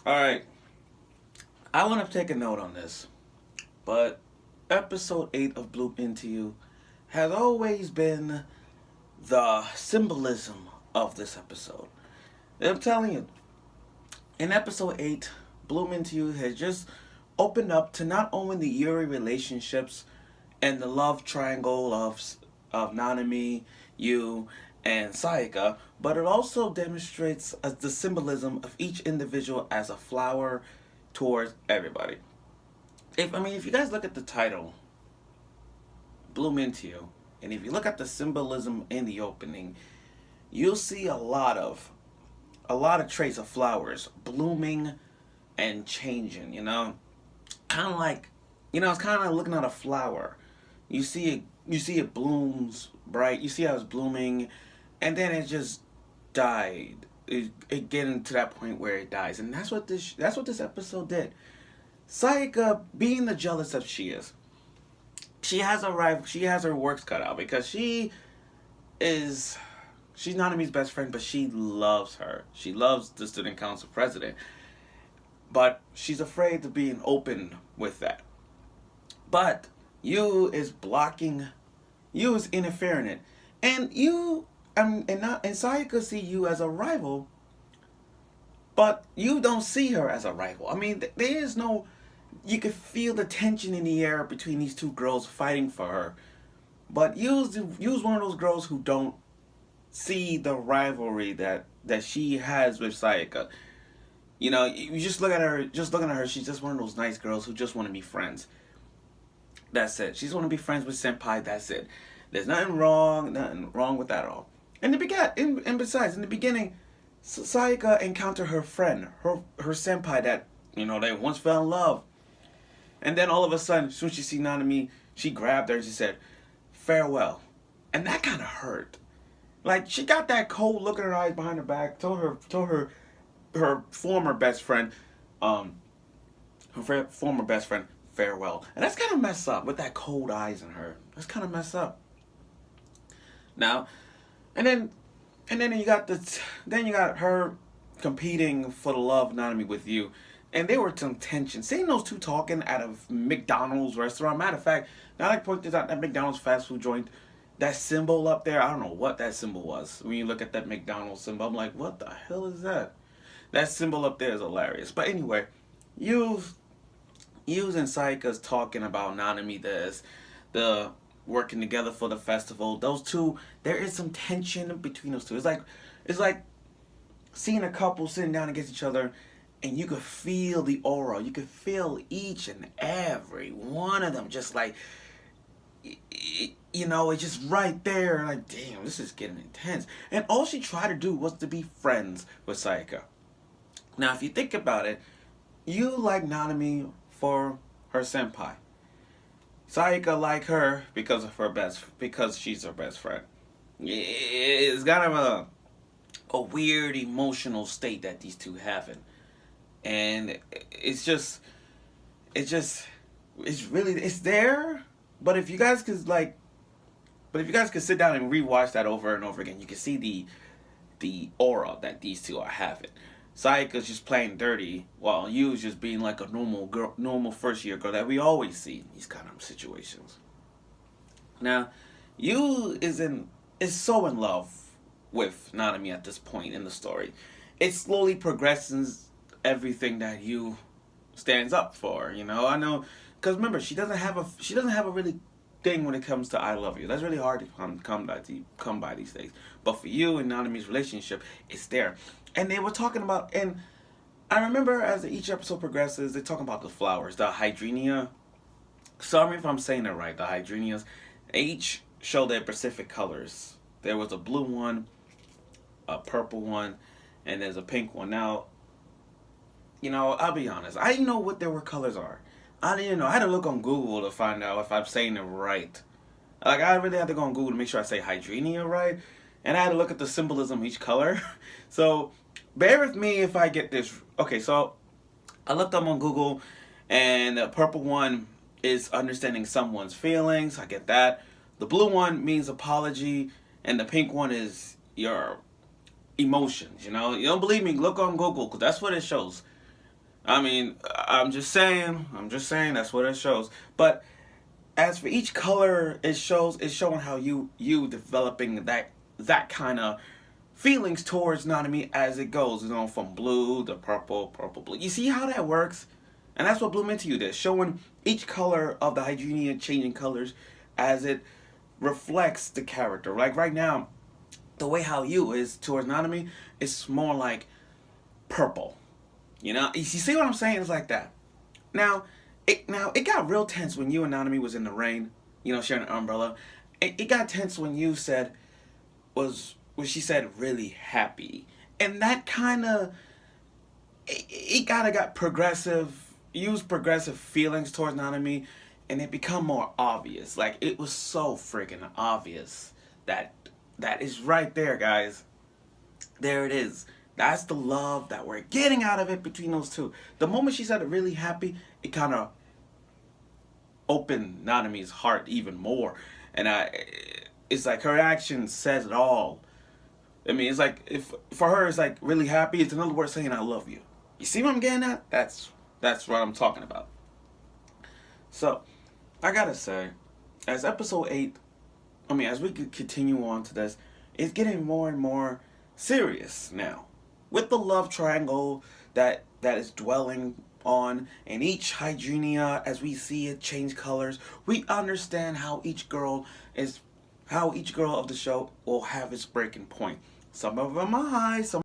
Alright, I want to take a note on this, but episode 8 of Bloop Into You has always been the symbolism of this episode. I'm telling you, in episode 8, Bloom Into You has just opened up to not only the Yuri relationships and the love triangle of Nanami, Yu, and Sayaka, but it also demonstrates the symbolism of each individual as a flower towards everybody. If you guys look at the title, Bloom Into You, and if you look at the symbolism in the opening, you'll see a lot of traits of flowers blooming and changing. Kind of like, it's kind of like looking at a flower. You see it blooms bright. You see how it's blooming, and then it just died. It getting to that point where it dies, and that's what this episode did. Sayaka, being the jealous that she is, she has a rival. She has her works cut out because is she's Nanami's best friend, but she loves her. She loves the student council president, but she's afraid to be open with that. But you is blocking, you is interfering it, and you and Sayaka see you as a rival, but you don't see her as a rival. There is no. You could feel the tension in the air between these two girls fighting for her. But use one of those girls who don't see the rivalry that she has with Sayaka. You just look at her. Just looking at her, she's just one of those nice girls who just want to be friends. That's it. She just want to be friends with Senpai. That's it. There's nothing wrong with that at all. And besides, in the beginning, Sayaka encountered her friend, her senpai that they once fell in love, and then all of a sudden, as soon as she see Nanami, she grabbed her and she said, "Farewell," and that kind of hurt. Like she got that cold look in her eyes behind her back. Told her former best friend, um, former best friend, farewell, and that's kind of messed up with that cold eyes in her. That's kind of messed up. Now, and then you got her competing for the love of Nanami with you. And there were some tension. Seeing those two talking at a McDonald's restaurant. Matter of fact, now I point this out, that McDonald's fast food joint, that symbol up there, I don't know what that symbol was. When you look at that McDonald's symbol, I'm like, what the hell is that? That symbol up there is hilarious. But anyway, you and Sayaka's talking about Nanami, the working together for the festival. Those two, there is some tension between those two. It's like seeing a couple sitting down against each other, and you could feel the aura. You could feel each and every one of them, just like it's just right there. Like, damn, this is getting intense. And all she tried to do was to be friends with Sayaka. Now, if you think about it, you like Nanami for her senpai. Sayaka like her because she's her best friend. It's kind of a weird emotional state that these two have in. And it's there. But if you guys could sit down and rewatch that over and over again, you can see the aura that these two are having. Sayaka's just playing dirty, while Yu's just being like a normal first year girl that we always see in these kind of situations. Now, Yu is so in love with Nanami at this point in the story. It slowly progresses everything that Yu stands up for. I know, because remember, she doesn't have a really thing when it comes to "I love you." That's really hard to come by these days. But for you and Nanami's relationship, it's there. And they were talking about, and I remember as each episode progresses, they're talking about the flowers, the hydrenia. Sorry if I'm saying it right. The hydrenias, each show their specific colors. There was a blue one, a purple one, and there's a pink one. Now, I'll be honest. I didn't know what their colors are. I didn't know. I had to look on Google to find out if I'm saying it right. Like, I really had to go on Google to make sure I say hydrenia right. And I had to look at the symbolism of each color. So, bear with me if I get this. Okay, so I looked up on Google, and the purple one is understanding someone's feelings. I get that. The blue one means apology, and the pink one is your emotions. You don't believe me? Look on Google, because that's what it shows. I mean, I'm just saying that's what it shows. But as for each color, it's showing how you developing that kind of feelings towards Nanami as it goes, from blue to purple, purple, blue. You see how that works? And that's what Bloom Into You did, showing each color of the Hydreinia changing colors as it reflects the character. Like right now, the way how you is towards Nanami, it's more like purple. You see what I'm saying? It's like that. Now it got real tense when you and Nanami was in the rain, sharing an umbrella. It got tense when you said was when she said really happy, and that kind of it kind of got progressive, used progressive feelings towards Nanami, and it become more obvious. Like it was so freaking obvious that that is right there, guys. There it is. That's the love that we're getting out of it between those two. The moment she said it really happy, it kind of opened Nanami's heart even more, and it's like her action says it all. I mean, it's like if for her it's like really happy. It's another word saying I love you. You see what I'm getting at? That's what I'm talking about. So I gotta say, as episode 8, as we could continue on to this, it's getting more and more serious now. With the love triangle that is dwelling on, and each Hydreinia, as we see it change colors, we understand how each girl of the show will have its breaking point. Some of them are high, some